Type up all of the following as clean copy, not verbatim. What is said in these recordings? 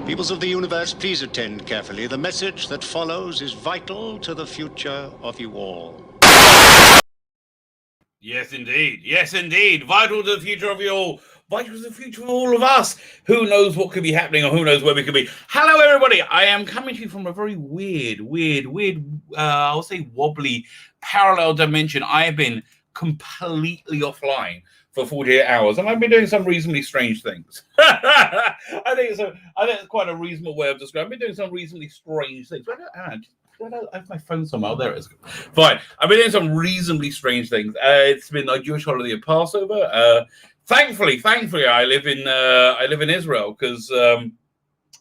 Peoples of the universe, please attend carefully. The message that follows is vital to the future of you all. Yes, indeed. Yes, indeed. Vital to the future of you all. Vital to the future of all of us. Who knows what could be happening or who knows where we could be. Hello, everybody. I am coming to you from a very weird, I'll say wobbly, parallel dimension. I have been completely offline for 48 hours, and I've been doing some reasonably strange things. I think it's quite a reasonable way of describing. I've been doing some reasonably strange things. I have my phone somewhere. There it is. Fine. I've been doing some reasonably strange things. It's been a Jewish holiday of Passover. Thankfully, I live in Israel, because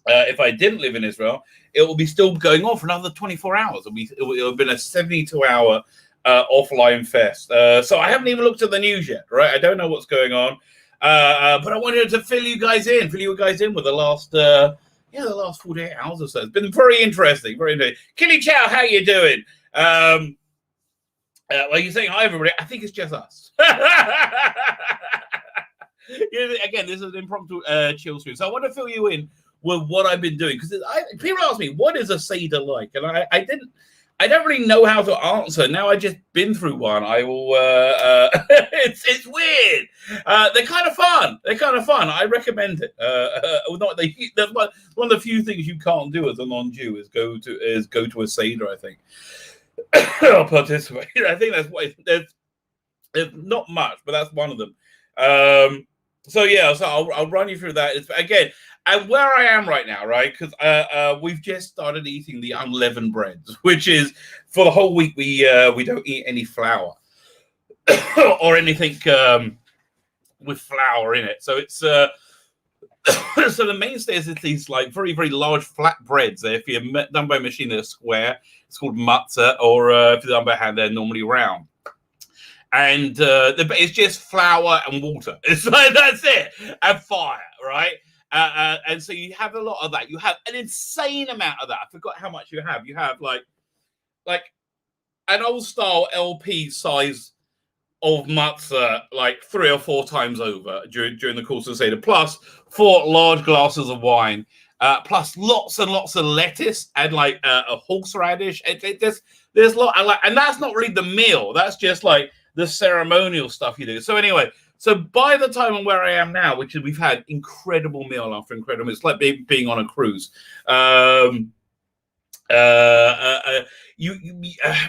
if I didn't live in Israel, it will be still going on for another 24 hours. It'll have been a 72-hour offline fest. So I haven't even looked at the news yet, right? I don't know what's going on. But I wanted to fill you guys in with the last 48 hours or so. It's been very interesting. Killy Chow, how you doing? Well, you're saying hi, everybody. I think it's just us. Again, this is an impromptu chill stream. So I want to fill you in with what I've been doing, because people ask me, what is a Seder like? And I don't really know how to answer. Now I just been through one. I will. It's weird. They're kind of fun. I recommend it. That's one of the few things you can't do as a non-Jew is go to a Seder. I think I'll participate. I think that's what there's not much, but that's one of them. So I'll run you through that. Again. And where I am right now, right? Because we've just started eating the unleavened breads, which is for the whole week we don't eat any flour or anything with flour in it. So it's so the mainstay is these like very, very large flat breads. If you're done by machine, they're square. It's called matzah, or if you're done by hand, they're normally round. And it's just flour and water. It's like that's it, and fire, right? And so you have a lot of that. You have an insane amount of that. I forgot how much you have. You have like an old style LP size of matzah, like 3 or 4 times over during the course of the Seder, plus 4 large glasses of wine, plus lots and lots of lettuce and like a horseradish. There's a lot, and that's not really the meal. That's just like the ceremonial stuff you do. So anyway. So by the time I'm where I am now, which is we've had incredible meal after incredible, it's like being on a cruise.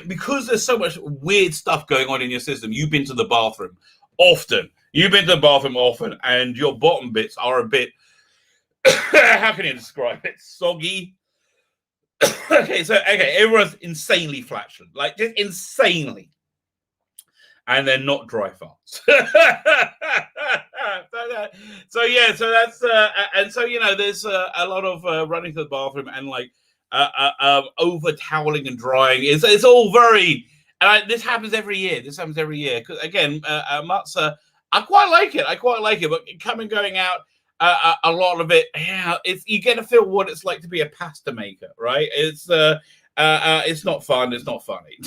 Because there's so much weird stuff going on in your system, you've been to the bathroom often. And your bottom bits are a bit. How can you describe it? Soggy. Okay, everyone's insanely flatulent, like just insanely. And they're not dry farts. So that's and so there's a lot of running to the bathroom and like over toweling and drying. It's all very. And this happens every year. Because again, matzah, I quite like it. But going out, a lot of it, you get to feel what it's like to be a pasta maker, right? It's not fun. It's not funny.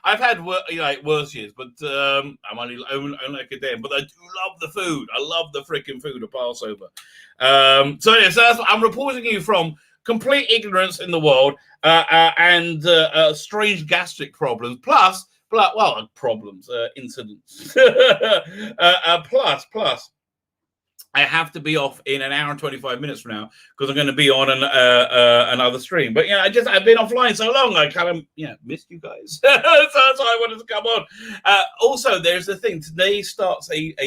I've had worse years, but I'm only like a damn. But I do love the food. I love the freaking food of Passover. So I'm reporting you from complete ignorance in the world and strange gastric problems, incidents. Plus. I have to be off in an hour and 25 minutes from now because I'm going to be on another stream. But I've been offline so long, I kind of missed you guys. So that's why I wanted to come on. Also, there's the thing. Today starts a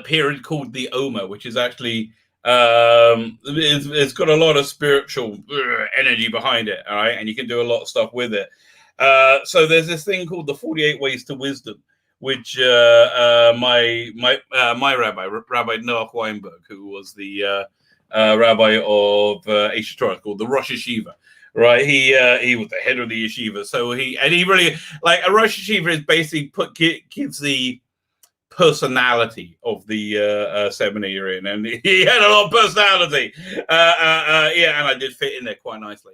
period called the Omer, which is actually it's got a lot of spiritual energy behind it. All right, and you can do a lot of stuff with it. So there's this thing called the 48 Ways to Wisdom, which my Rabbi Noach Weinberg, who was the rabbi of Aish Torah, called the Rosh Yeshiva, right? He was the head of the yeshiva, so he really like a Rosh Yeshiva is basically gives the personality of the seminary you're in, and he had a lot of personality. And I did fit in there quite nicely.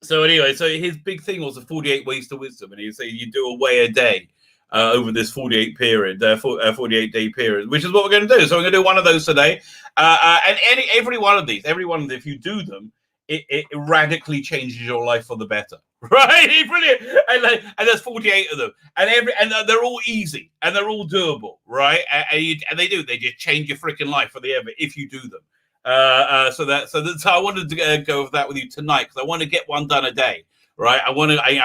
So anyway, so his big thing was the 48 Ways to Wisdom, and he would say you do a way a day. over this 48 day period, which is what we're going to do. So we're going to do one of those today, and every one of these, if you do them, it radically changes your life for the better, right? And there's 48 of them, and they're all easy and they're all doable, right? And they just change your freaking life for the ever if you do them. So I wanted to go with that with you tonight because I want to get one done a day, right? I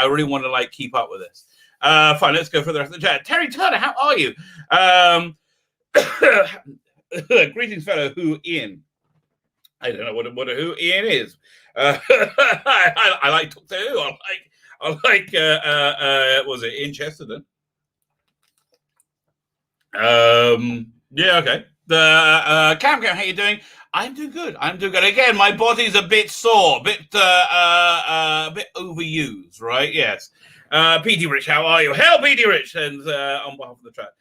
really want to like keep up with this. Fine, let's go for the rest of the chat. Terry Turner, how are you? Greetings, fellow Who Ian. I don't know what a Who Ian is. I like Doctor Who. I like was it Ian Chesterton? Yeah, okay. The Cam, how you doing? I'm doing good. Again, my body's a bit sore, a bit overused, right? Yes. Petey Rich, how are you? Hell, Petey Rich, and on behalf of the chat.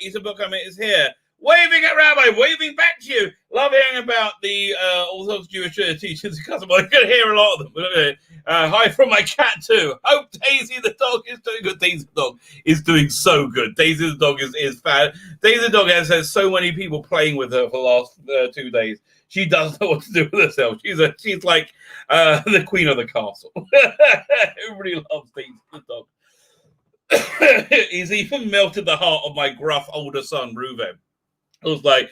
Ethan Bookham is here. Waving at Rabbi, waving back to you. Love hearing about the Orthodox Jewish teachers. I'm going to hear a lot of them. Hi from my cat too. Hope Daisy the dog is doing good. Daisy the dog is doing so good. Daisy the dog is fat. Daisy the dog has so many people playing with her for the last 2 days. She doesn't know what to do with herself. She's like the queen of the castle. Everybody loves Daisy the dog. He's even melted the heart of my gruff older son, Reuven. I was like,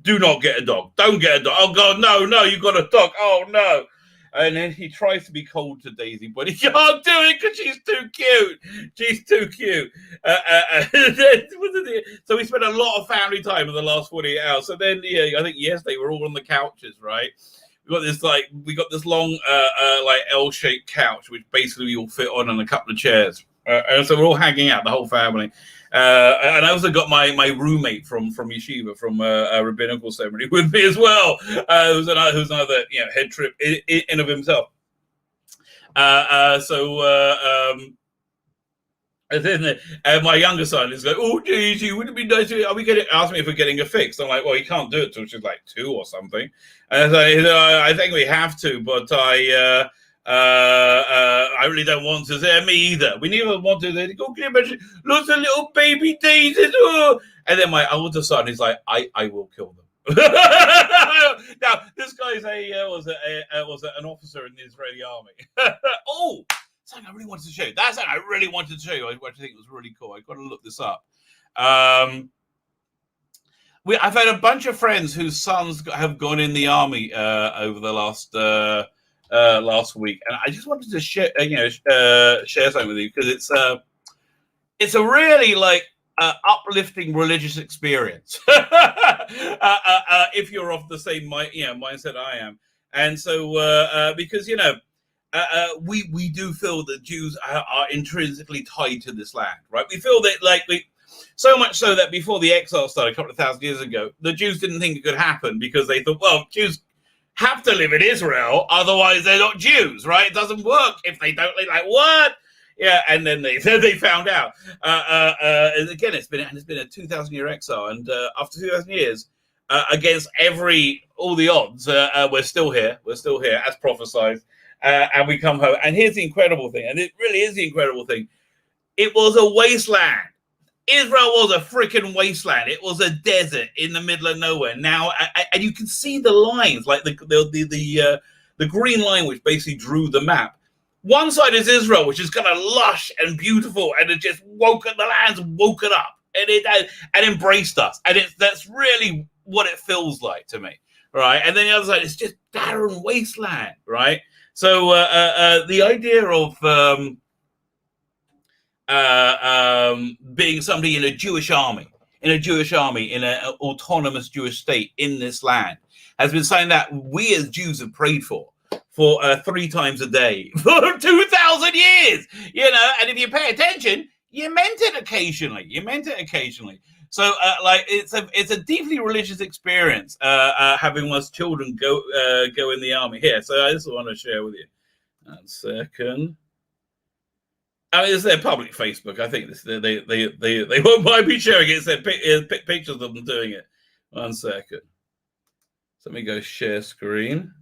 do not get a dog. Don't get a dog. Oh, God, no, you got a dog. Oh, no. And then he tries to be cold to Daisy, but he can't do it because she's too cute. She's too cute. So we spent a lot of family time in the last 48 hours. So then, I think yesterday we're all on the couches, right? We got this long, like L-shaped couch, which basically we all fit on a couple of chairs. And so we're all hanging out, the whole family. And I also got my roommate from Yeshiva, from a rabbinical ceremony with me as well. Who's another head trip in of himself. And then my younger son is like, "Oh, Daisy, wouldn't it be nice? Ask me if we're getting a fix." I'm like, "Well, you can't do it till she's like 2 or something." And I think we have to, but I really don't want to. Me either. We neither want to. They go, "Can you imagine lots of little baby Daisies?" Oh. And then my older son is like, "I will kill them." Now this guy's was an officer in the Israeli army. Oh. Something I really wanted to show you. That's something I really wanted to show you. I think it was really cool. I've got to look this up. I've had a bunch of friends whose sons have gone in the army over the last week, and I just wanted to share something with you because it's a really like uplifting religious experience. If you're of the same mindset I am, and so because we do feel that Jews are intrinsically tied to this land, right? We feel that so much so that before the exile started a couple of thousand years ago, the Jews didn't think it could happen because they thought, well, Jews have to live in Israel, otherwise they're not Jews, right? It doesn't work if they don't live. Like what? Yeah, and then they found out. Again, it's been a 2,000-year exile, and after 2,000 years, against all the odds, we're still here. We're still here as prophesied. And we come home. And here's the incredible thing, and it really is the incredible thing. It was a wasteland. Israel was a freaking wasteland. It was a desert in the middle of nowhere. Now, and you can see the lines, like the green line, which basically drew the map. One side is Israel, which is kind of lush and beautiful, and it just the land's woken up, and embraced us. And that's really what it feels like to me, right? And then the other side is just barren wasteland, right? So the idea of being somebody in a Jewish army, in an autonomous Jewish state in this land, has been something that we as Jews have prayed for 3 times a day for 2,000 years. And if you pay attention, you meant it occasionally. So, it's a deeply religious experience having one's children go in the army here. So I just want to share with you. 1 second. I mean, it's their public Facebook. I think they won't mind me sharing it. It's their pictures of them doing it. 1 second. So let me go share screen.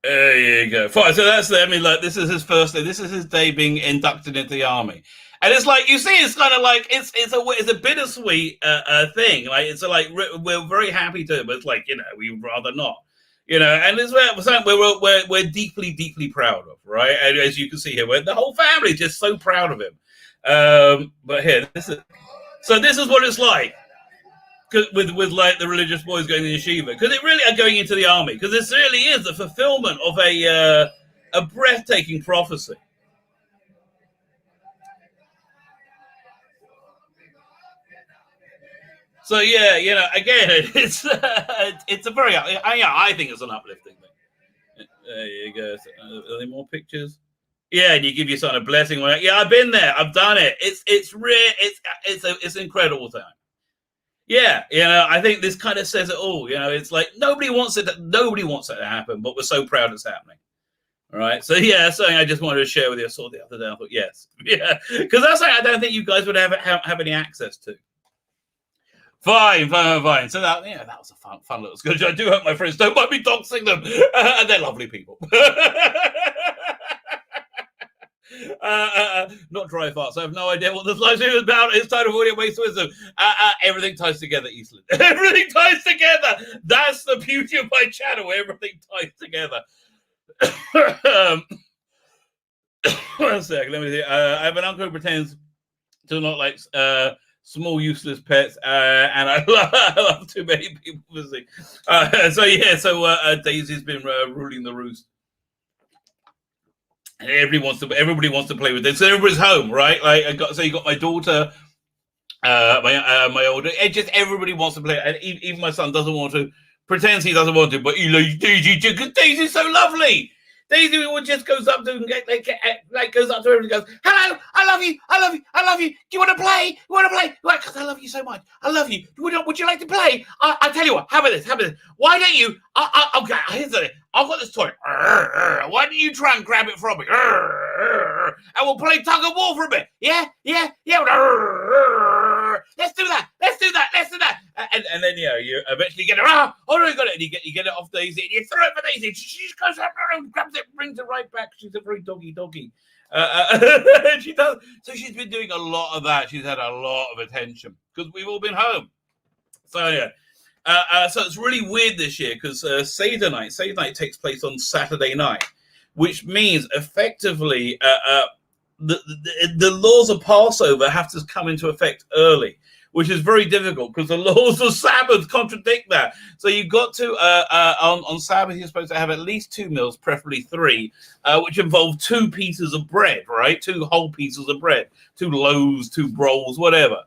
There you go. Fine. So that's I mean, like, this is his first day. This is his day being inducted into the army, and it's like you see, it's kind of like it's a bittersweet thing. Like it's like we're very happy to, but it's like we'd rather not. And it's something we're deeply proud of, right? And as you can see here, the whole family is just so proud of him. But here, this is what it's like. With like the religious boys going to yeshiva, because it really are going into the army, because this really is the fulfillment of a breathtaking prophecy. So yeah, again, it's a very I think it's an uplifting thing. There you go. Are there more pictures? Yeah, and you give your son a blessing. Yeah, I've been there. I've done it. It's real. It's an incredible time. Yeah, I think this kind of says it all. It's like nobody wants it to happen, but we're so proud it's happening. All right. So yeah, something I just wanted to share with you. I saw the other day. I thought, yes, yeah, because that's something I don't think you guys would have any access to. Fine. So that was a fun little sketch. I do hope my friends don't mind me doxing them. They're lovely people. Not dry farts. I have no idea what this live stream is about. It's time to audio waste wisdom. Everything ties together, Eastland. Everything ties together. That's the beauty of my channel. Everything ties together. One sec. Let me see. I have an uncle who pretends to not like small useless pets, and I love too many people visiting. So Daisy's been ruling the roost. And everybody wants to play with this. So everybody's home, right? Like you got my daughter, my older. Everybody wants to play, and even my son doesn't want to. Pretends he doesn't want to, but Daisy, because Daisy's so lovely. Daisy just goes up to and goes up to everybody and goes, "Hello, I love you, I love you, I love you. Do you want to play? You want to play? Because I love you so much. I love you. Would you like to play? I tell you what. How about this? Why don't you? Okay, here's it. I've got this toy. Why don't you try and grab it from me? And we'll play tug of war for a bit. Yeah. Let's do that. And then you eventually get it. Oh no, you got it. And you get it off Daisy, and you throw it for Daisy. She just goes up and grabs it, brings it right back. She's a very doggy. She does. So she's been doing a lot of that. She's had a lot of attention because we've all been home. So yeah. So it's really weird this year because Seder night takes place on Saturday night, which means effectively the laws of Passover have to come into effect early, which is very difficult because the laws of Sabbath contradict that. So you've got to, on Sabbath, you're supposed to have at least 2 meals, preferably 3, which involve 2 pieces of bread, right? 2 whole pieces of bread, 2 loaves, 2 rolls, whatever.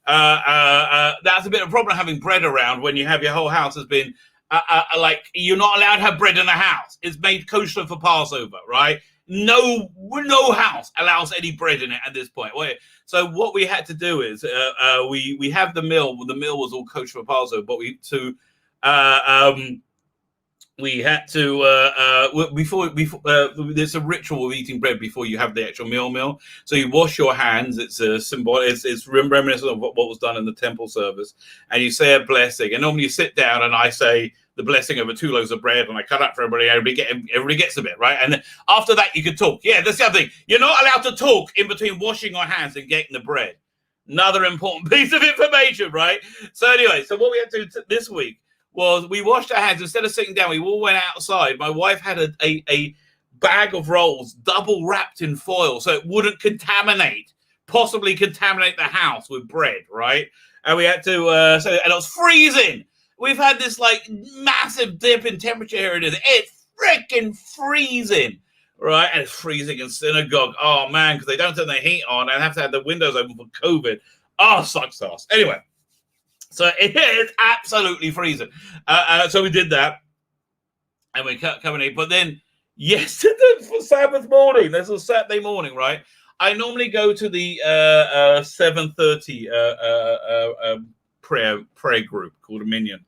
That's a bit of a problem having bread around when you have your whole house has been like you're not allowed to have bread in the house. It's made kosher for Passover, right? No house allows any bread in it at this point. So what we had to do is we have the meal. The meal was all kosher for Passover, but we had to before there's a ritual of eating bread before you have the actual meal. So you wash your hands. It's a symbol. It's reminiscent of what was done in the temple service, and you say a blessing. And normally you sit down, and I say the blessing over 2 loaves of bread, and I cut up for everybody. Everybody gets a bit, right? And then after that, you can talk. Yeah, that's the other thing. You're not allowed to talk in between washing your hands and getting the bread. Another important piece of information, right? So anyway, so what we had to do this week was we washed our hands. Instead of sitting down, we all went outside. My wife had a bag of rolls double wrapped in foil so it wouldn't possibly contaminate the house with bread, right? And we had to, and it was freezing. We've had this like massive dip in temperature here. It's freaking freezing, right? And it's freezing in synagogue. Oh man, because they don't turn the heat on and have to have the windows open for COVID. Oh, sucks ass. Anyway. So it's absolutely freezing. So we did that, and we kept coming in. But then yesterday, for Sabbath morning, this was Saturday morning, right? I normally go to the 7:30 prayer group called a Minyan.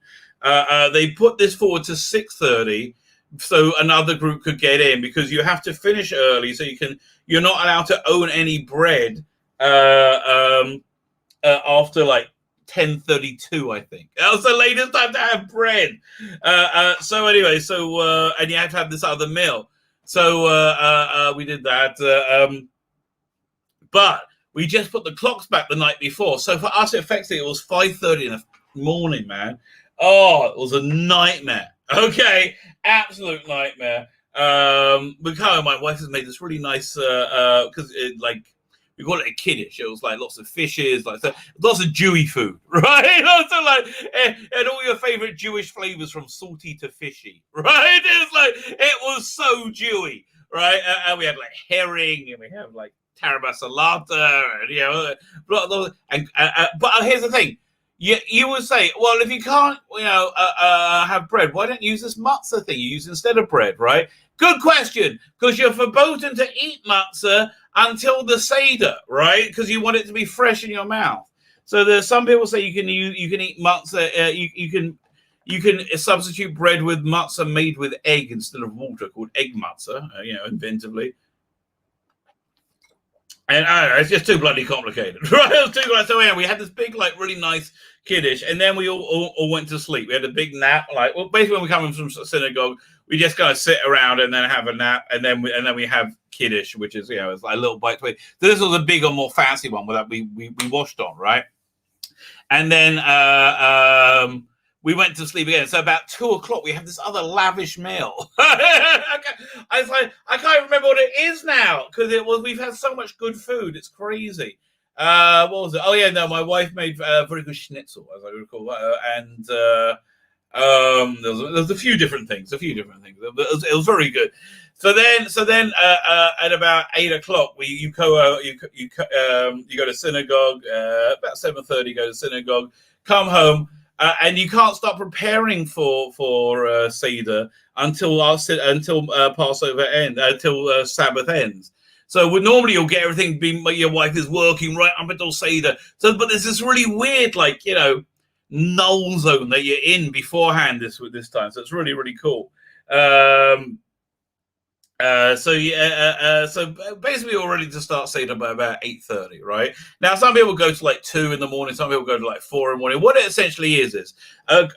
They put this forward to 6:30, so another group could get in because you have to finish early, so you're not allowed to own any bread after like 10:32, I think. That was the latest time to have bread. So anyway, and you have to have this other meal. So we did that. But we just put the clocks back the night before. So for us, effectively, it was 5:30 in the morning, man. Oh, it was a nightmare. Okay, absolute nightmare. My wife has made this really nice, because we call it a kiddish. It was like lots of fishes, lots of Jewy food, right? So and all your favorite Jewish flavors from salty to fishy, right? It was so Jewy, right? And we had like herring, and we have like taraba salata, and but here's the thing. You would say, well, if you can't, have bread, why don't you use this matzah thing you use instead of bread, right? Good question, because you're forbidden to eat matzah until the Seder, right? Because you want it to be fresh in your mouth. So there's some people say you can eat matzah. You can substitute bread with matzah made with egg instead of water, called egg matzah. Inventively. And I don't know, it's just too bloody complicated, right? So yeah, we had this big, really nice kiddish, and then we all went to sleep. We had a big nap. Basically, when we come from synagogue, we just kind of sit around and then have a nap, and then we have kiddish, which is it's like a little bite to eat. So this was a bigger, more fancy one that we washed on, right? And then we went to sleep again. So about 2:00, we have this other lavish meal. I can't remember what it is now because we've had so much good food. It's crazy. What was it? Oh yeah, no, my wife made very good schnitzel, as I recall, and there was a few different things. It was very good. So then at about 8:00, you go to synagogue. About 7:30, go to synagogue. Come home. And you can't start preparing for Seder until Passover until Sabbath ends. So normally you'll get everything. Your wife is working right up until Seder. So, but there's this really weird, null zone that you're in beforehand this time. So it's really, really cool. So basically we're ready to start Seder by about 8:30, right? Now, some people go to 2 in the morning, some people go to 4 in the morning. What it essentially is a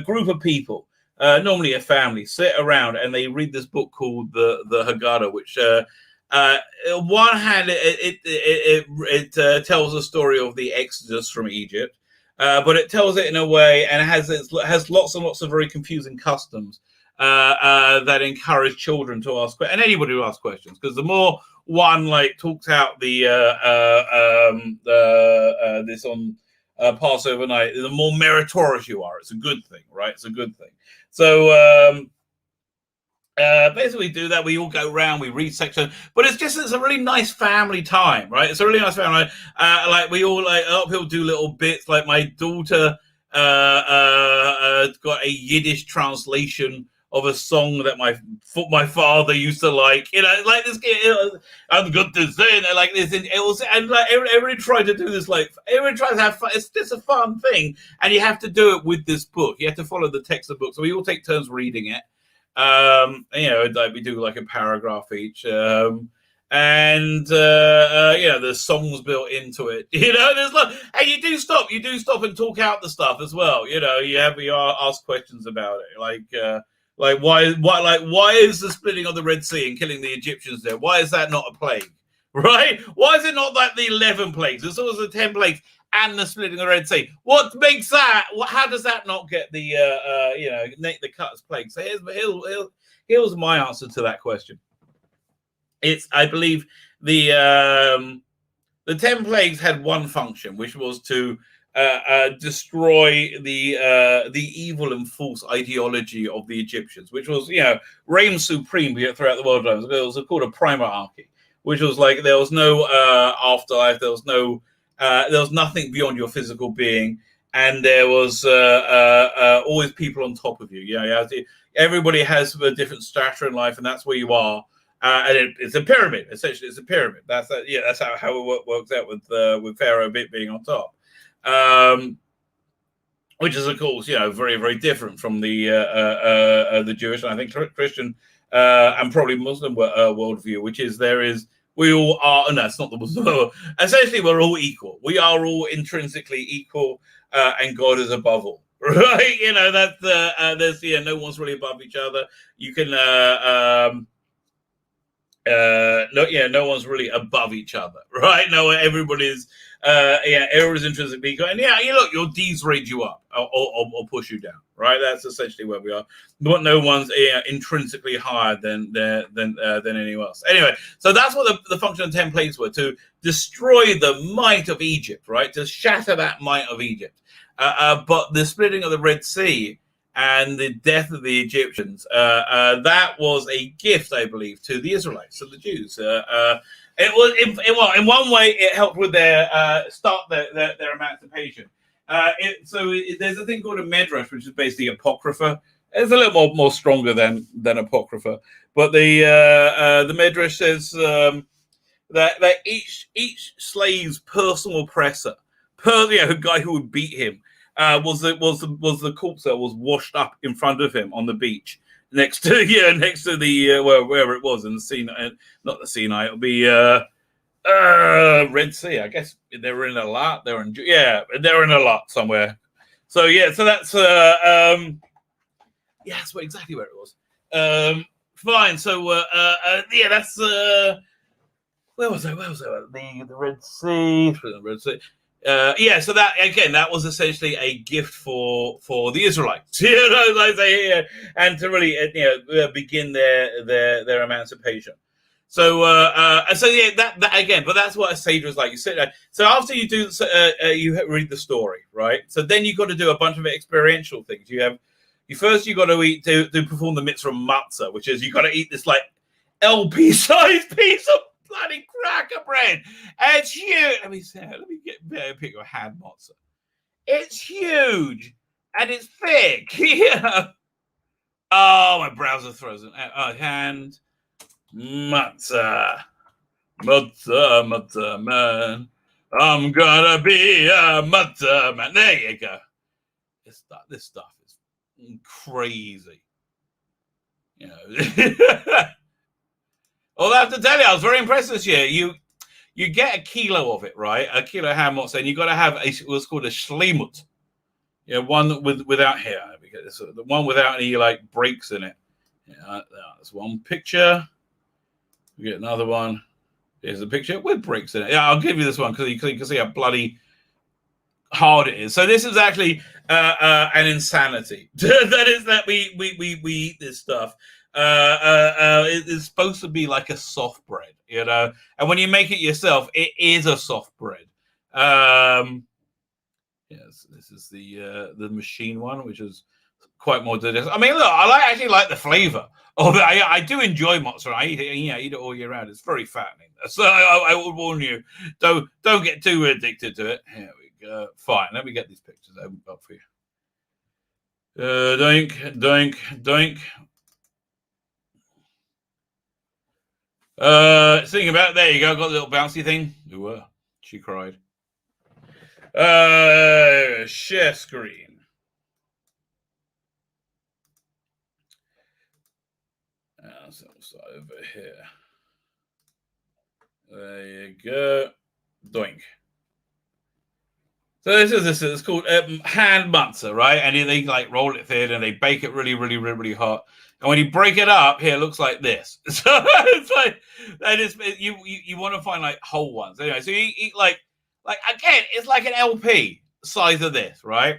group of people, normally a family, sit around and they read this book called the Haggadah, which on one hand it tells the story of the Exodus from Egypt, but it tells it in a way and it has lots and lots of very confusing customs. That encourage children to ask questions, and anybody who asks questions, because the more one talks out this on Passover night, the more meritorious you are. It's a good thing, right? It's a good thing. So basically, do that. We all go around, we read section, but it's a really nice family time, right? It's a really nice family. We all a lot of people do little bits. Like my daughter got a Yiddish translation of a song that my father used to like, this. I'm good to say, this. And it was, and everybody tried to do this. Everybody tries to have fun. It's just a fun thing, and you have to do it with this book. You have to follow the text of the book. So we all take turns reading it. We do a paragraph each. There's songs built into it. There's and you do stop and talk out the stuff as well. You ask questions about it, why is the splitting of the Red Sea and killing the Egyptians there? Why is that not a plague, right? Why is it not the 11 plagues? It's always the 10 plagues and the splitting of the Red Sea. What makes that? How does that not get the the cut as plague? So here's my answer to that question. I believe the 10 plagues had one function, which was to destroy the evil and false ideology of the Egyptians, which was reign supreme throughout the world. It was called a primarchy, which was there was no afterlife, there was nothing beyond your physical being, and there was always people on top of you. Everybody has a different stature in life, and that's where you are. And it's a pyramid. Essentially, it's a pyramid. That's how it works out with Pharaoh being on top, which is of course very, very different from the Jewish and I think Christian and probably Muslim worldview, which is we all are. No, it's not the Muslim. Essentially, we're all equal. We are all intrinsically equal. and God is above all. Right? You know, that's there's no one's really above each other. You can no one's really above each other, right? No, everybody's everyone's intrinsically equal. And look, your deeds raise you up or push you down, right? That's essentially where we are. But no one's intrinsically higher than anyone else. Anyway, so that's what the function of 10 plagues were: to destroy the might of Egypt, right? To shatter that might of Egypt. But the splitting of the Red Sea and the death of the Egyptians, that was a gift, I believe, to the Israelites, to the Jews. It was in one way it helped with their emancipation. There's a thing called a medrash, which is basically apocrypha. It's a little more stronger than apocrypha, but the medrash says that each slave's personal oppressor, a guy who would beat him, was the corpse that was washed up in front of him on the beach next to the wherever it was in the Sinai, not the Sinai. It'll be Red Sea. I guess they were in a lot. They're in a lot somewhere. So that's that's exactly where it was. Fine. So that's where was I? The Red Sea. So that was essentially a gift for the Israelites, as I say here, and to really begin their emancipation. That again, but that's what a seder is like. You sit there. So after you do, you read the story, right? So then you've got to do a bunch of experiential things. You got to perform the mitzvah matzah, which is you got to eat this like LP-sized piece of bloody cracker bread. It's huge. Let me get a picture of hand matzah. It's huge and it's thick. Oh, my browser throws it. Hand matzah, man. I'm gonna be a matzah man. There you go. This stuff is crazy. Although I have to tell you, I was very impressed this year. You get a kilo of it, right? A kilo of ham matzah, and you got to have what's called a shleimut. One without here. We get this, the one without any like breaks in it. That's one picture. We get another one. Here's a picture with breaks in it. Yeah, I'll give you this one because you can see how bloody hard it is. So this is actually an insanity. That is that we eat this stuff. It's supposed to be like a soft bread, and when you make it yourself, it is a soft bread. Yes, this is the machine one, which is quite more delicious. I mean, look, I actually like the flavor of it. I do enjoy matzah. I eat it all year round. It's very fattening. So I will warn you, don't get too addicted to it. Here we go. Fine, let me get these pictures up for you. Doink. Thinking about there you go. Got a little bouncy thing. Ooh, she cried. Share screen. So we'll start over here. There you go. Doink. So this is it's called hand matzah, right? And they like roll it thin and they bake it really, really, really, really hot. And when you break it up, here it looks like this. So it's like that is you want to find like whole ones. Anyway, so you eat like again, it's like an LP size of this, right?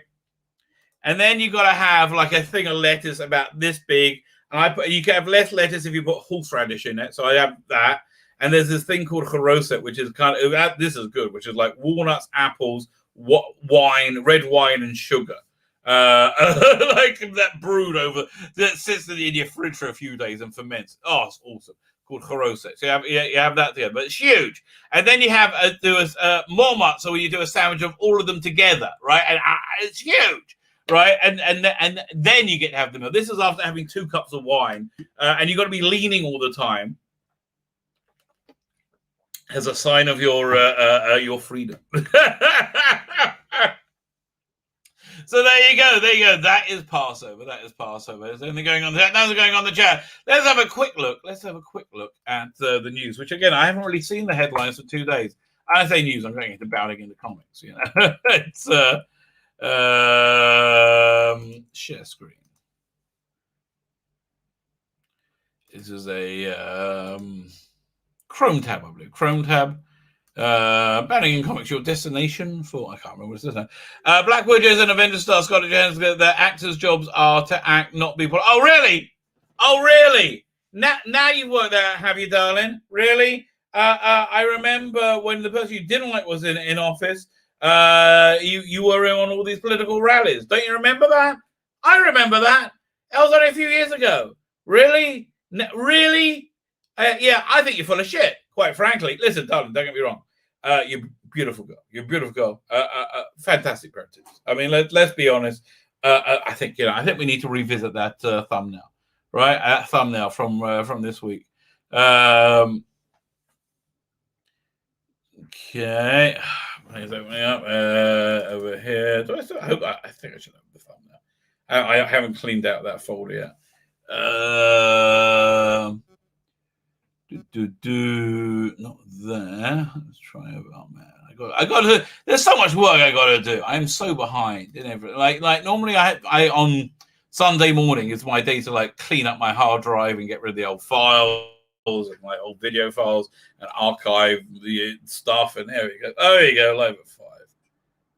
And then you got to have like a thing of lettuce about this big. And you can have less lettuce if you put horseradish in it. So I have that. And there's this thing called charoset, which is kind of this is good, which is like walnuts, apples, wine, red wine, and sugar. Like that brewed over that sits in your fridge for a few days and ferments. Oh, it's awesome. Called charoset. So you have that together, but it's huge. And then you have more matzah, so you do a sandwich of all of them together, right? And it's huge. Right, and then you get to have the meal. This is after having 2 cups of wine, and you've got to be leaning all the time as a sign of your freedom. So there you go. That is Passover. There's anything going on there? Nothing going on in the chat. Let's have a quick look at the news, which again I haven't really seen the headlines for 2 days. I say news. I'm going into bounding into comics. It's. Share screen. This is a Chrome tab, I believe. Chrome tab. Banning in comics, your destination for I can't remember what it says now. Black Widows and Avengers star Scarlett Johansson, their actors' jobs are to act, not be. Oh really? Oh really? Now you've worked that out, have you, darling? Really? I remember when the person you didn't like was in office. You were on all these political rallies. Don't you remember that? I remember that. That was only a few years ago. Really? Really? Yeah, I think you're full of shit, quite frankly. Listen, darling, don't get me wrong. You're a beautiful girl. You're a beautiful girl. Fantastic practice. I mean, let's be honest. I think we need to revisit that thumbnail, right? Thumbnail from this week. Okay, is opening up over here. Do I still? I think I should have the thumbnail. I haven't cleaned out that folder yet. Not there. Let's try over. Oh man, I got to. There's so much work I got to do. I am so behind in everything. Like normally I on Sunday morning is my day to like clean up my hard drive and get rid of the old files and my old video files and archive the stuff. And there we go. Oh, there you go. Live at 5.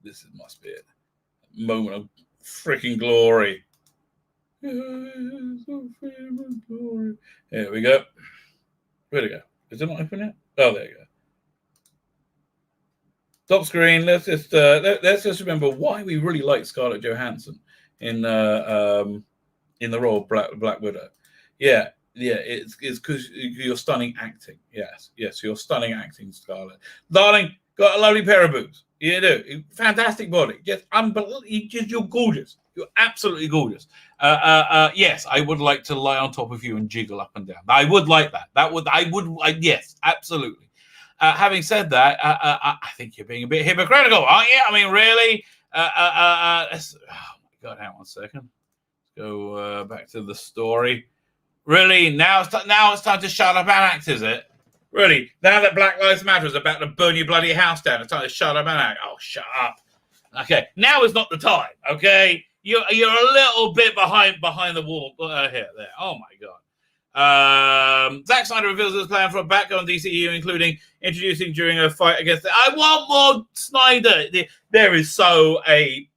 This must be it. Moment of freaking glory. Here we go. Where'd it go? Is it not open yet? Oh, there you go. Top screen. Let's just remember why we really like Scarlett Johansson in the role of Black Widow. Yeah, it's because you're stunning acting. Yes, you're stunning acting, Scarlett. Darling, got a lovely pair of boobs. You do. Fantastic body. Just unbelievable. You're gorgeous. You're absolutely gorgeous. Yes, I would like to lie on top of you and jiggle up and down. I would like that. Yes, absolutely. Having said that, I think you're being a bit hypocritical, aren't you? I mean, really? Oh my God, hang on a second. Let's go back to the story. Really? Now it's time to shut up and act, is it? Really? Now that Black Lives Matter is about to burn your bloody house down, it's time to shut up and act. Oh, shut up. Okay, now is not the time, okay? You're a little bit behind the wall here, there. Oh, my God. Zack Snyder reveals his plan for a Batgirl in DCEU, including introducing during a fight against... I want more Snyder. There is so a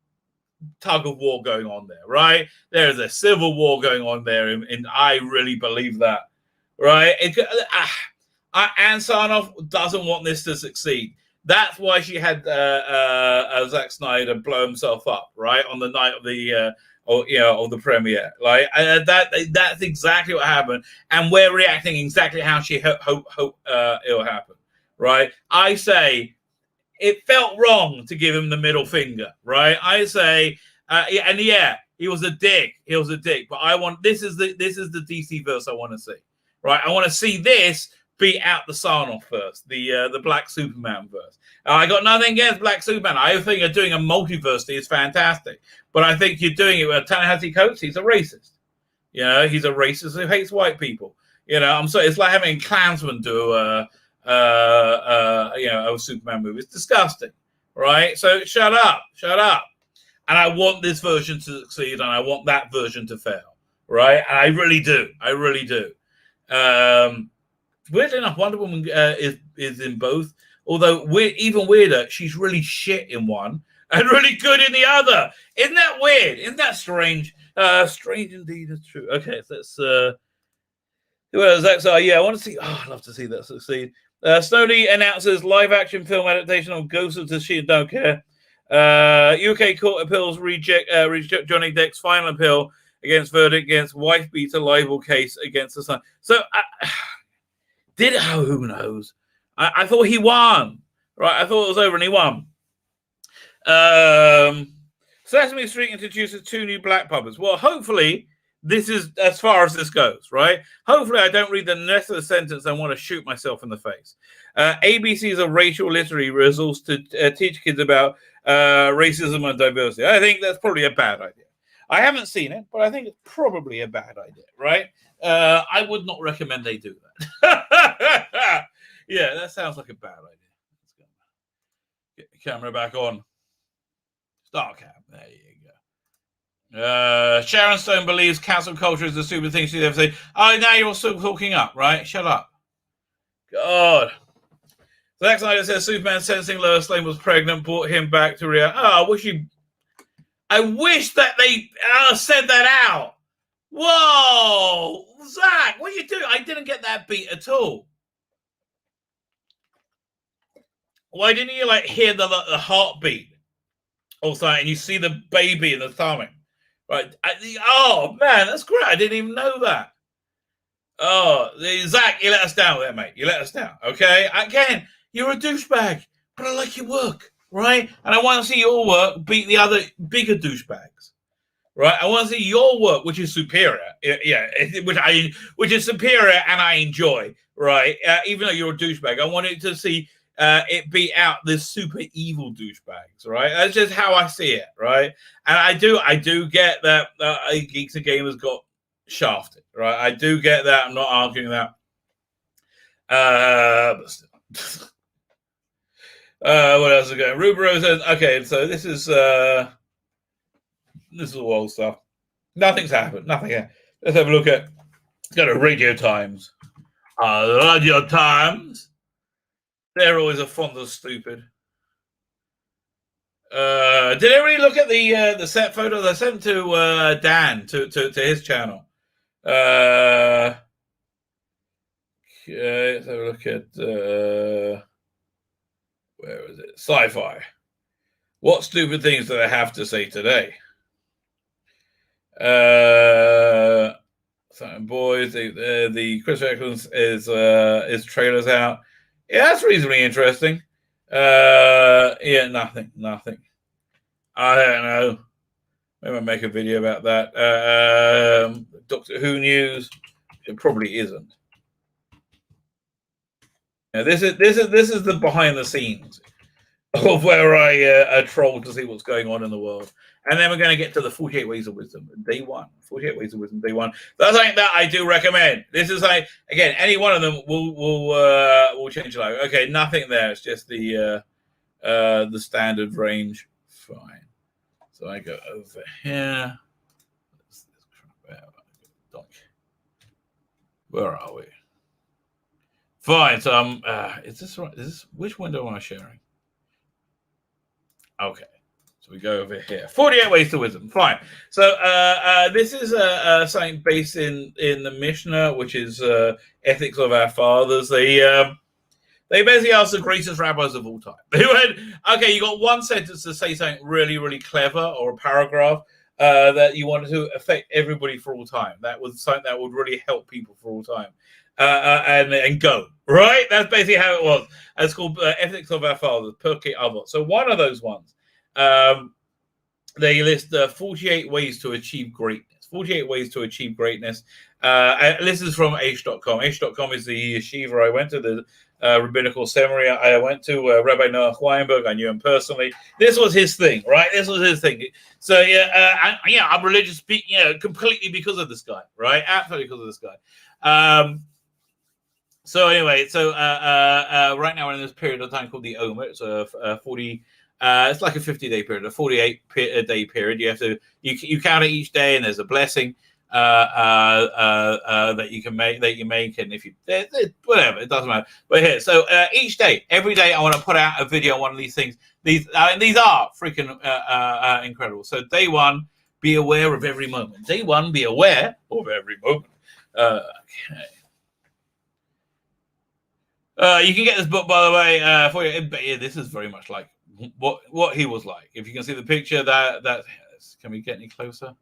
tug of war going on there, right? There is a civil war going on there, and I really believe that, right? Ann Sarnoff doesn't want this to succeed. That's why she had Zack Snyder blow himself up, right, on the night of the of the premiere. Like that's exactly what happened, and we're reacting exactly how she hope it'll happen, right? I say it felt wrong to give him the middle finger, right? I say, he was a dick. He was a dick. But this is the DC verse I want to see, right? I want to see this beat out the Sarnoff first, the Black Superman verse. I got nothing against Black Superman. I think you're doing a multiverse is fantastic, but I think you're doing it with Ta-Nehisi Coates. He's a racist. You know, he's a racist who hates white people. You know, it's like having Klansman do a Superman movie. It's disgusting, right? So shut up. And I want this version to succeed, and I want that version to fail, right? And I really do. Weirdly enough, Wonder Woman is in both. Although even weirder, she's really shit in one and really good in the other. Isn't that weird? Isn't that strange? Strange indeed. It's true. Okay, so let's. Well, I want to see. Oh, I'd love to see that succeed. Sony announces live-action film adaptation of Ghost of Tsushima. Don't care. UK court appeals reject Johnny Depp's final appeal against verdict against wife beater libel case against the son. So. Who knows? I thought he won. Right, I thought it was over and he won. Sesame Street introduces 2 new black puppets. Well, hopefully this is as far as this goes, right? Hopefully I don't read the rest of the sentence and want to shoot myself in the face. ABC is a racial literary resource to teach kids about racism and diversity. I think that's probably a bad idea. I haven't seen it, but I think it's probably a bad idea, right? I would not recommend they do that. Yeah, that sounds like a bad idea. Let's go. Get the camera back on. Starcap. There you go. Sharon Stone believes cancel culture is the stupid thing she's ever said. Oh, now you're all still talking up, right? Shut up. God. Zack Snyder says Superman sensing Lois Lane was pregnant brought him back to reality. Oh, I wish that they said that out. Whoa, Zach, what are you doing? I didn't get that beat at all. Why didn't you hear the heartbeat or something? And you see the baby in the stomach, right? Oh man, that's great. I didn't even know that. Oh, Zach, you let us down there, mate. You let us down. Okay, again, you're a douchebag, but I like your work, right? And I want to see your work beat the other bigger douchebags. Right, I want to see your work, which is superior, which is superior, and I enjoy. Right, even though you're a douchebag, I wanted to see it beat out the super evil douchebags. Right, that's just how I see it. Right, and I do get that Geeks and Gamers got shafted. Right, I do get that. I'm not arguing that. But still. What else is going? Rubro says, okay, so this is all stuff. Nothing's happened. Nothing. Let's have a look at. Go to Radio Times. Radio Times. They're always a fond of stupid. Did everybody look at the set photos I sent to Dan to his channel? Okay, let's have a look at where is it? Sci-fi. What stupid things do they have to say today? Boys, the Chris Eccles is trailers out. Yeah, that's reasonably interesting. Yeah, nothing. I don't know. Maybe I'll make a video about that. Doctor Who news. It probably isn't. Now, this is the behind the scenes of where I troll to see what's going on in the world. And then we're going to get to the 48 Ways of Wisdom, day one. 48 Ways of Wisdom, day one. That's something that I do recommend. This is again, any one of them will change your life. Okay, nothing there. It's just the standard range. Fine. So I go over here. Where are we? Fine. So is this right? Which window am I sharing? Okay. So we go over here. 48 Ways to Wisdom. Fine. So this is something based in the Mishnah, which is ethics of our fathers. They basically asked the greatest rabbis of all time. They went, okay, you got one sentence to say something really, really clever, or a paragraph that you wanted to affect everybody for all time. That was something that would really help people for all time. And go, right? That's basically how it was. It's called Ethics of Our Fathers, Pirkei Avot. So one of those ones, they list 48 ways to achieve greatness. 48 ways to achieve greatness. This is from Aish.com. Aish.com is the yeshiva I went to, the rabbinical seminary I went to. Rabbi Noah Weinberg, I knew him personally. This was his thing, right? This was his thing. So I'm religious, completely because of this guy, right? Absolutely because of this guy. So anyway, right now we're in this period of time called the Omer. It's a 40. It's like a 50-day period, a 48-day period. You have to you count it each day, and there's a blessing that you can make, and if you whatever, it doesn't matter. But here, so each day, every day, I want to put out a video on one of these things. These are freaking incredible. So day one, be aware of every moment. Day one, be aware of every moment. Okay. You can get this book, by the way, for you. But yeah, this is very much like what he was like. If you can see the picture, that can we get any closer?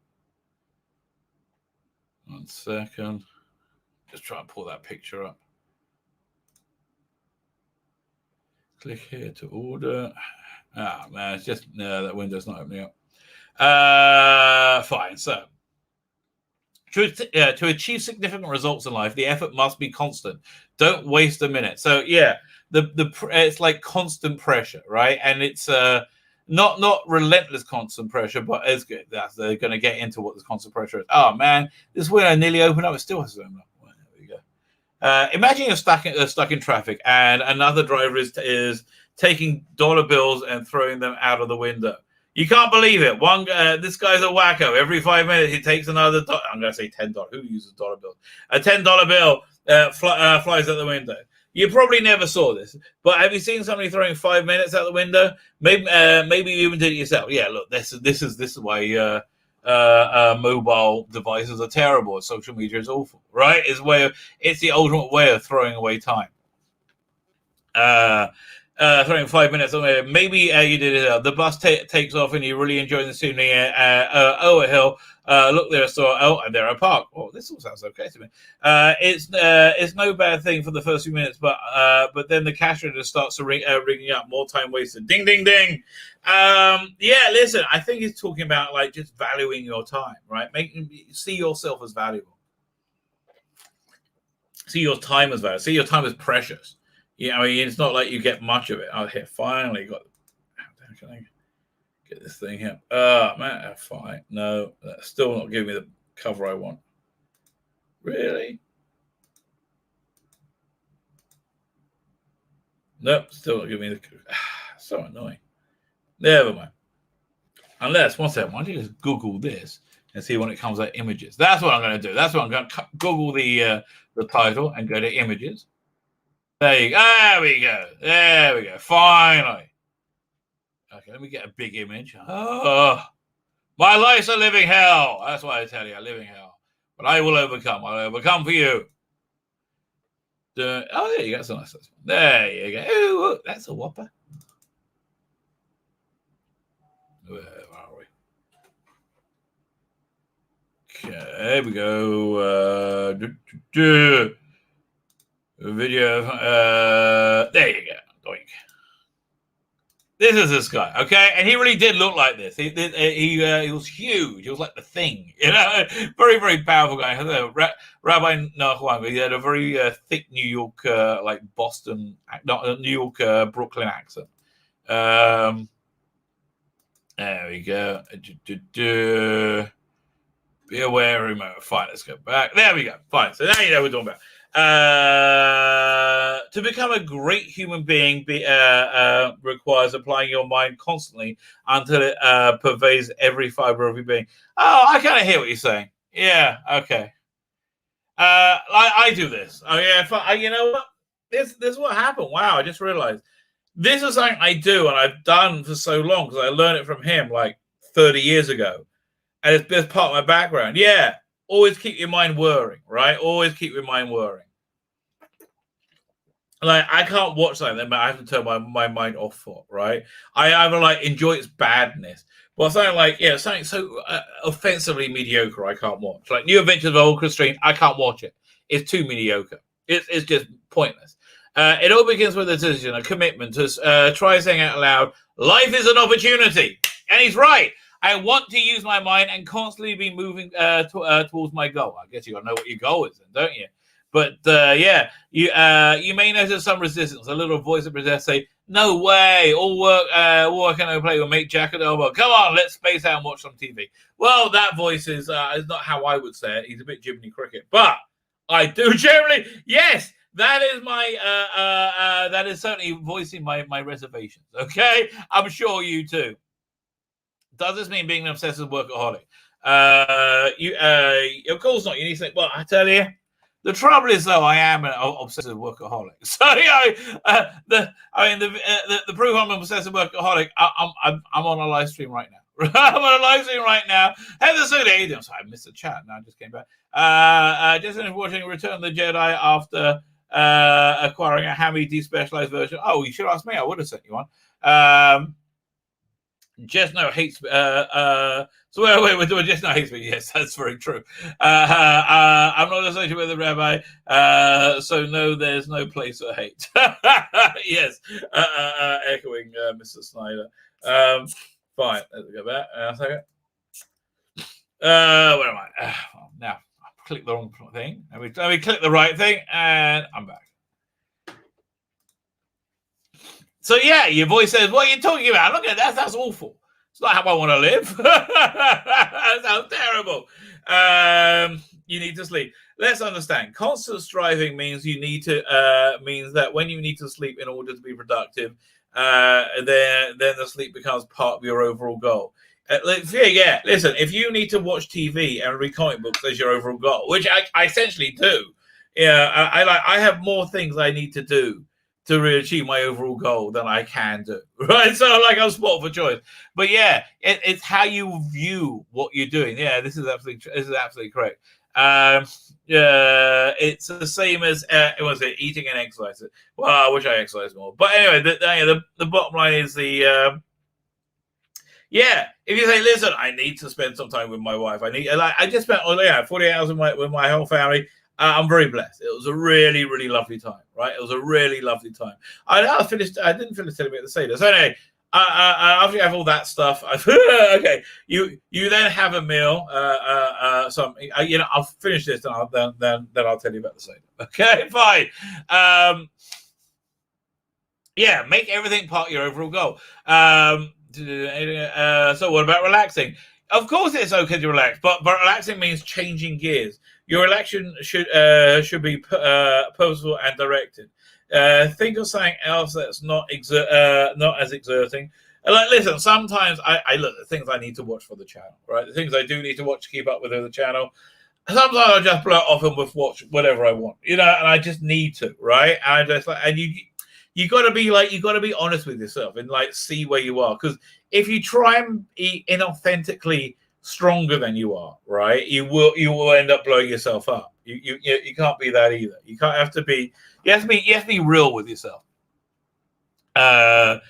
1 second. Just try and pull that picture up. Click here to order. Ah man, it's just that window's not opening up. Fine. So to achieve significant results in life, the effort must be constant. Don't waste a minute. So yeah, it's like constant pressure, right? And it's not relentless constant pressure, but it's good. They're going to get into what this constant pressure is. Oh man, this window nearly opened up. It still hasn't opened up. Well, there we go. Imagine you're stuck in traffic, and another driver is taking dollar bills and throwing them out of the window. You can't believe it. This guy's a wacko. Every 5 minutes, he takes another. I'm going to say $10. Who uses dollar bills? A $10 bill flies out the window. You probably never saw this, but have you seen somebody throwing 5 minutes out the window? Maybe you even did it yourself. Yeah, look, this is why mobile devices are terrible. Social media is awful, right? It's the ultimate way of throwing away time. Throwing 5 minutes away. Maybe you did it. The bus takes off and you're really enjoying the scenery. A hill. Look there, and there a park. Oh, this all sounds okay to me. It's no bad thing for the first few minutes, but then the cash register starts to ringing up. More time wasted. Ding, ding, ding. Yeah, listen. I think he's talking about like just valuing your time, right? See yourself as valuable. See your time as valuable. See your time as precious. Yeah, I mean, it's not like you get much of it. Oh, here, finally got. Can I get this thing here? Man, fine. No, that's still not giving me the cover I want. Really? Nope, still not giving me the. So annoying. Never mind. Unless, one second, why don't you just Google this and see when it comes out images? That's what I'm going to do. That's what I'm going to Google the title and go to images. There you go. There we go. Finally. Okay, let me get a big image. Oh, my life's a living hell. That's why I tell you, a living hell. But I will overcome. I'll overcome for you. Oh, there you go. That's a nice one. There you go. Ooh, that's a whopper. Where are we? Okay, there we go. Video. There you go. Doink. This is this guy, okay? And he really did look like this. He was huge. He was like the Thing, you know? Very, very powerful guy. Rabbi Nahuang, he had a very thick New York, like Boston, not New York, Brooklyn accent. There we go. Be aware, remote. Fine, let's go back. There we go. Fine. So now you know what we're talking about. To become a great human being requires applying your mind constantly until it pervades every fiber of your being. Oh, I kind of hear what you're saying. Yeah, okay. I do this. Oh yeah, you know what? This is what happened. Wow, I just realized this is something I do and I've done for so long because I learned it from him like 30 years ago, and it's been part of my background. Yeah, always keep your mind whirring, right? Always keep your mind whirring. Like I can't watch something, but I have to turn my mind off for, right? I either like enjoy its badness, but something like something so offensively mediocre I can't watch. Like New Adventures of Old Christine, I can't watch it. It's too mediocre. It's just pointless. It all begins with a decision, a commitment to try saying out loud, life is an opportunity. And he's right. I want to use my mind and constantly be moving towards my goal. I guess you got to know what your goal is, then, don't you? But you may notice some resistance. A little voice of protest say, "No way! All work and no play will make Jack at the elbow. Come on, let's space out and watch some TV." Well, that voice is not how I would say it. He's a bit Jiminy Cricket, but I do generally. Yes, that is my that is certainly voicing my reservations. Okay, I'm sure you too. Does this mean being an obsessive workaholic? Of course not. You need to think. Well, I tell you. The trouble is, though, I am an obsessive workaholic. So, the proof I'm an obsessive workaholic. I'm on a live stream right now. I'm on a live stream right now. Hey, this is I'm sorry, I missed the chat. Now I just came back. Just finished watching Return of the Jedi after acquiring a hammy despecialized version. Oh, you should ask me. I would have sent you one. Just no hates. So wait, we're doing just no hates me. Yes, that's very true. I'm not associated with the Rabbi, so no, there's no place for hate. Yes, echoing Mr. Snyder. Fine, let's go back. A second. Where am I? Now I click the wrong thing. Let me click the right thing, and I'm back. So yeah, your voice says, "What are you talking about? Look at that. That's awful. It's not how I want to live." That sounds terrible. You need to sleep. Let's understand. Constant striving means you need to means that when you need to sleep in order to be productive, then the sleep becomes part of your overall goal. Listen, if you need to watch TV and read comic books as your overall goal, which I essentially do, I have more things I need to do to really achieve my overall goal than I can do, right? So I'm spoiled for choice. But yeah, it's how you view what you're doing. Yeah, this is absolutely correct. Yeah, it's the same as eating and exercising. Well, I wish I exercised more. But anyway, the bottom line is if you say, listen, I need to spend some time with my wife. I just spent 40 hours with my whole family. I'm very blessed. It was a really, really lovely time, right? It was a really lovely time. I didn't finish telling me at the Seder. So anyway, after you have all that stuff, okay, you then have a meal. I'll finish this and then I'll tell you about the Seder. Okay, fine. Make everything part of your overall goal. So what about relaxing? Of course, it's okay to relax, but relaxing means changing gears. Your relaxation should be purposeful and directed. Think of something else that's not as exerting. Listen, sometimes I look at things I need to watch for the channel, right? The things I do need to watch to keep up with the channel. Sometimes I'll just blow it off and watch whatever I want, and I just need to, right? You got to be honest with yourself and see where you are, because if you try and be inauthentically stronger than you are, right, you will end up blowing yourself up. You can't be that either. You have to be real with yourself. But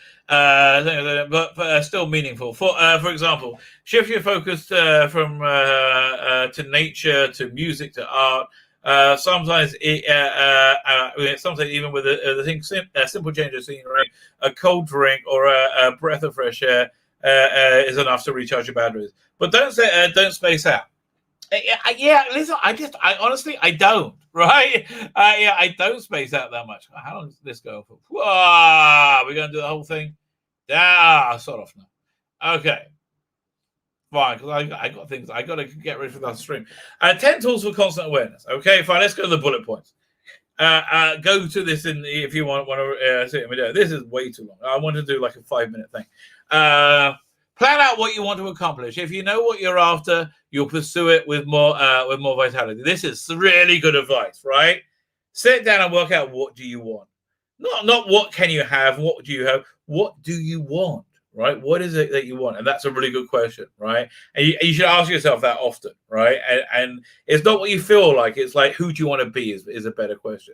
still meaningful. For example, shift your focus from to nature, to music, to art. Sometimes even with a simple change of scenery, a cold drink, or a breath of fresh air is enough to recharge your batteries. But don't space out. Listen, I honestly don't, right? I don't space out that much. How long does this go for? We're going to do the whole thing? Sort of now. Okay. Fine, because I got things. I got to get ready for that stream. 10 tools for constant awareness. Okay, fine. Let's go to the bullet points. Go to this if you want to see me do. This is way too long. I want to do like a 5-minute thing. Plan out what you want to accomplish. If you know what you're after, you'll pursue it with more vitality. This is really good advice, right? Sit down and work out, what do you want? Not what can you have, what do you have? What do you want, right? What is it that you want? And that's a really good question, right? And you should ask yourself that often, right? And it's not what you feel like. It's like, who do you want to be is a better question,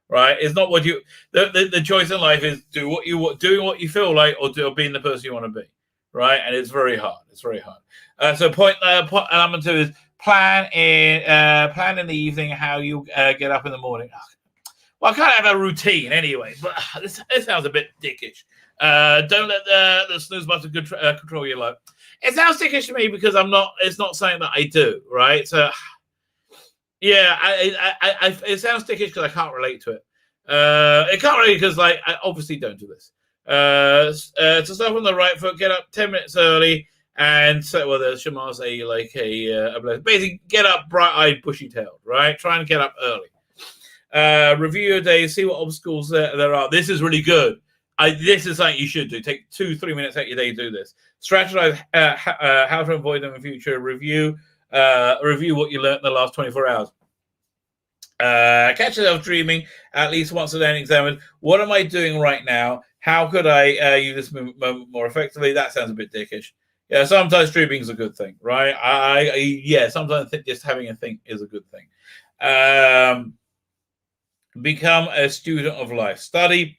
right? It's not what you... The choice in life is doing what you feel like, or being the person you want to be. Right, and it's very hard. So point number 2 is plan in the evening how you get up in the morning. Well, I can't have a routine anyway, but this sounds a bit dickish. Don't let the snooze button control your life. It sounds dickish to me because it's not something that I do, right? So yeah, it sounds dickish because I can't relate to it. It can't relate because I obviously don't do this. To start on the right foot, get up 10 minutes early, and so the Shema say basically get up bright-eyed, bushy-tailed, right? Try and get up early. Review your day, see what obstacles there are. This is really good. This is something you should do. Take 2-3 minutes out your day to do this. Strategize how to avoid them in the future. Review what you learned in the last 24 hours. Catch yourself dreaming at least once a day and examine, what am I doing right now? How could I use this moment more effectively? That sounds a bit dickish. Yeah, sometimes dreaming is a good thing, right? Sometimes I think just having a think is a good thing. Become a student of life. Study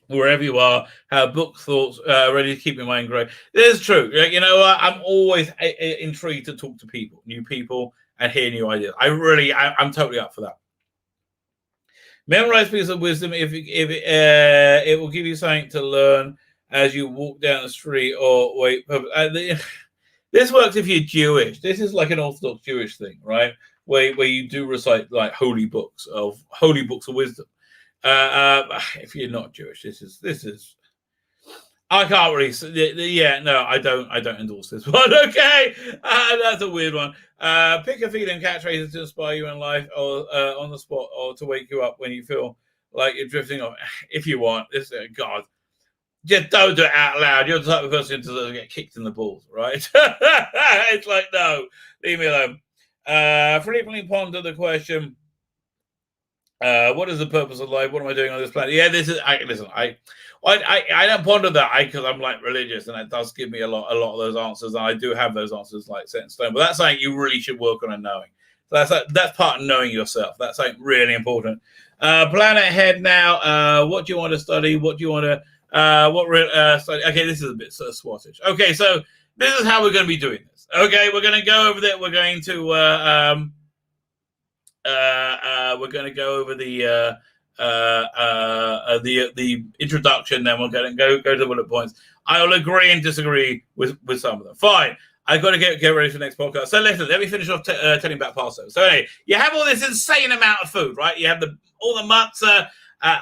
wherever you are. Have book thoughts ready to keep your mind growing. This is true. I'm always intrigued to talk to people, new people, and hear new ideas. I'm totally up for that. Memorize pieces of wisdom if it will give you something to learn as you walk down the street or wait. This works if you're Jewish. This is like an Orthodox Jewish thing, right? Where you do recite like holy books of wisdom. If you're not Jewish, this is. I can't really. I don't endorse this one. Okay, that's a weird one. Pick a feeling catchphrase to inspire you in life, or on the spot, or to wake you up when you feel like you're drifting off. If you want, God, just don't do it out loud. You're the type of person to get kicked in the balls, right? It's like, no, leave me alone. Frequently ponder the question, what is the purpose of life? What am I doing on this planet? Yeah, this is. I don't ponder that because I'm like religious, and it does give me a lot of those answers, and I do have those answers like set in stone. But that's something you really should work on and knowing. So that's part of knowing yourself. That's something really important. Plan ahead now. What do you want to study? What do you want to study? Okay, this is a bit sort of swattish. Okay, so this is how we're going to be doing this. Okay, we're going to go over that. We're going to go over the introduction. Then we're going to go to the bullet points. I will agree and disagree with some of them. Fine. I've got to get ready for the next podcast. So listen, let me finish off telling about Passover. So anyway, you have all this insane amount of food, right? You have all the matzah,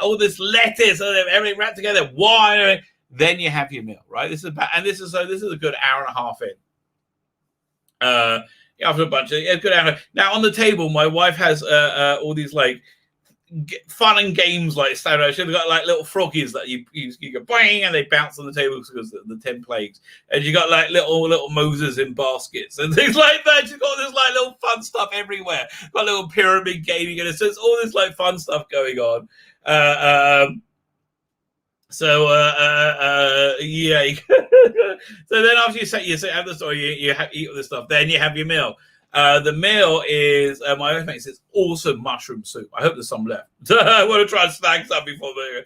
all this lettuce, everything wrapped together, wine. Then you have your meal, right? This is a good hour and a half in. After a bunch of good hour. Now on the table, my wife has all these like fun and games like stand out. She's got like little froggies that you go bang and they bounce on the table because the 10 plagues. And you got like little Moses in baskets and things like that. She's got this like little fun stuff everywhere. Got a little pyramid game. So it's all this like fun stuff going on. Yeah. So then after you have the story, you eat all this stuff. Then you have your meal. The meal is my wife makes this awesome mushroom soup. I hope there's some left. I want to try and snag some before there's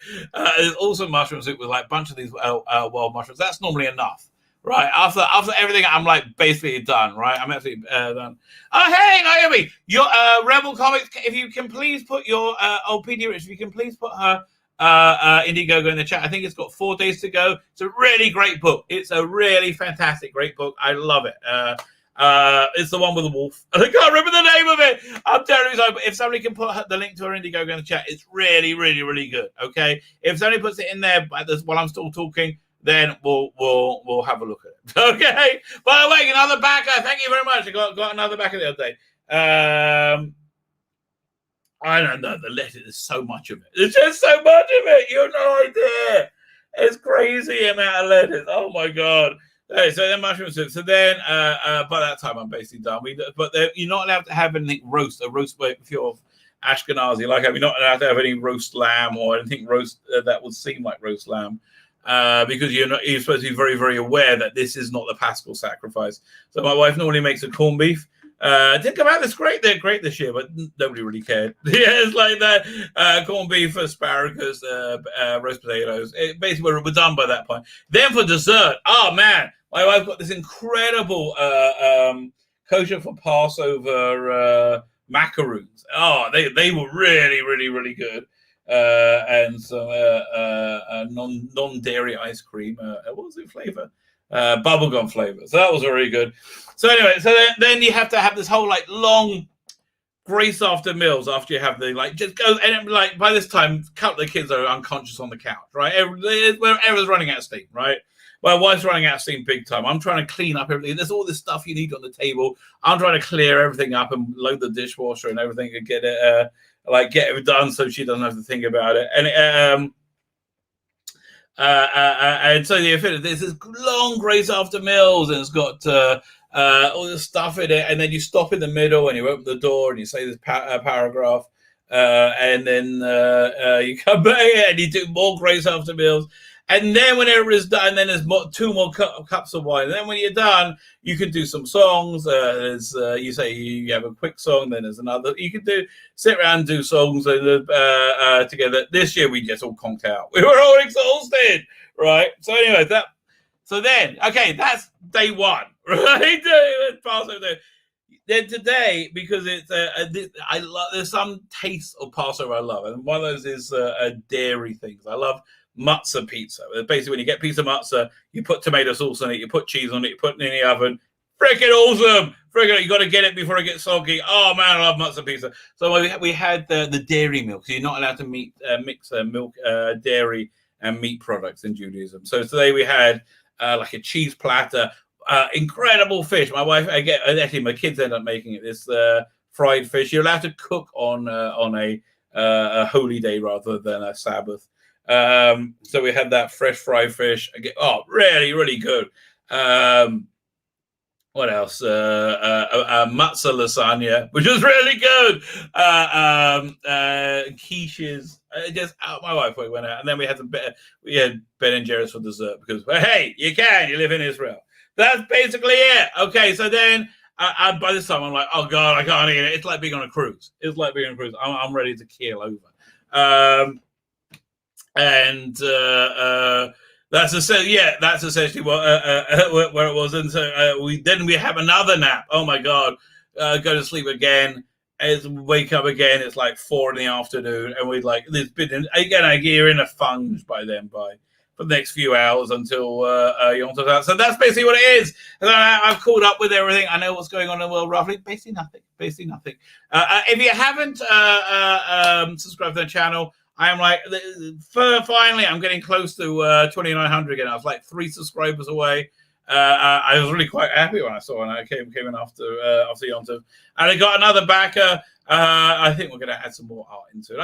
awesome mushroom soup with like a bunch of these wild mushrooms. That's normally enough, right? After everything, I'm like basically done, right? I'm absolutely done. Oh, hey, Naomi, your Rebel Comics. If you can please put your PD Rich, if you can please put her Indiegogo in the chat. I think it's got 4 days to go. It's a really great book. It's a really fantastic, great book. I love it. It's the one with the wolf. I can't remember the name of it. I'm terribly sorry, but if somebody can put the link to her Indiegogo in the chat, it's really, really, really good. Okay, if somebody puts it in there while I'm still talking, then we'll have a look at it. Okay. By the way, another backer. Thank you very much. I got another backer the other day. I don't know. The letter. There's so much of it. There's just so much of it. You have no idea. It's crazy amount of letters. Oh my god. Okay, so then mushroom soup. So then, by that time, I'm basically done. But you're not allowed to have anything roast. A roast, if you're Ashkenazi, like you're not allowed to have any roast lamb or anything roast that would seem like roast lamb, because you're supposed to be very, very aware that this is not the Paschal sacrifice. So my wife normally makes a corned beef. Didn't come out they're great this year, but nobody really cared. Yeah, it's like that. Corned beef, asparagus, roast potatoes. Basically, we're done by that point. Then for dessert, oh man, my wife got this incredible kosher for Passover macaroons. Oh, they were really, really, really good. And some non-dairy ice cream. What was the flavor? Bubblegum flavor. So that was very good. So anyway, then you have to have this whole like long grace after meals after you have the like just go and like by this time a couple of kids are unconscious on the couch, right? Everyone's running out of steam, right? My wife's running out of steam big time. I'm trying to clean up everything. There's all this stuff you need on the table. I'm trying to clear everything up and load the dishwasher and everything and get it done so she doesn't have to think about it. And so there's this long grace after meals, and it's got all this stuff in it, and then you stop in the middle and you open the door and you say this paragraph, and then you come back and you do more grace after meals. And then whenever it's done, then there's two more cups of wine. And then when you're done, you can do some songs. You say you have a quick song, then there's another. You can sit around and do songs together. This year we just all conked out. We were all exhausted, right? So anyway, that's day one, right? Passover. Then today, because it's there's some taste of Passover I love, and one of those is dairy things. I love matzah pizza. Basically, when you get pizza matzah, you put tomato sauce on it, you put cheese on it, you put it in the oven. Freaking awesome! You got to get it before it gets soggy. Oh man, I love matzah pizza. So we had the dairy milk. So you're not allowed to mix milk, dairy, and meat products in Judaism. So today we had like a cheese platter, incredible fish. My wife, actually my kids end up making it. This fried fish. You're allowed to cook on a holy day rather than a Sabbath. So we had that fresh fried fish. Oh, really, really good. What else? Matzah lasagna, which was really good. Quiches. My wife went out, and then we had we had Ben and Jerry's for dessert because, well, hey, you live in Israel. That's basically it. Okay, so then by this time I'm like, oh god, I can't eat it. It's like being on a cruise. I'm ready to keel over. That's essentially where it was. And so we have another nap. Oh my god, go to sleep again. Wake up again. It's like 4 PM, and we'd like there's been again. You're in a funge by then for the next few hours until Yom Tov out. So that's basically what it is. And I've caught up with everything. I know what's going on in the world roughly. Basically nothing. If you haven't subscribed to the channel, I am like, finally, I'm getting close to 2,900 again. I was like 3 subscribers away. I was really quite happy when I saw it. I came in after Yom Tov. And I got another backer. I think we're going to add some more art into it.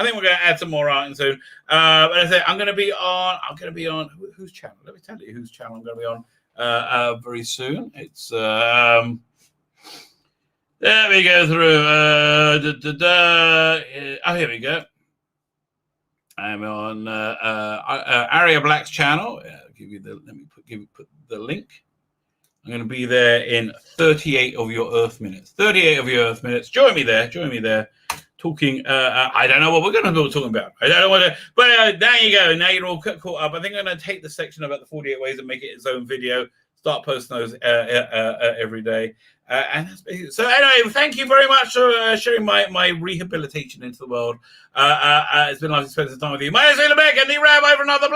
But I say I'm going to be on whose channel? Let me tell you whose channel I'm going to be on very soon. It's there we go through. Here we go. I'm on Aria Black's channel. Let me put the link. I'm going to be there in 38 of your Earth minutes. Join me there. Talking. I don't know what we're going to be talking about. I don't know but there you go. Now you're all caught up. I think I'm going to take the section about the 48 ways and make it its own video. Start posting those every day. And that's basically, so anyway, thank you very much for sharing my rehabilitation into the world. It's been lovely to spend some time with you. My name is Rabbi and the Rabbi for another plan.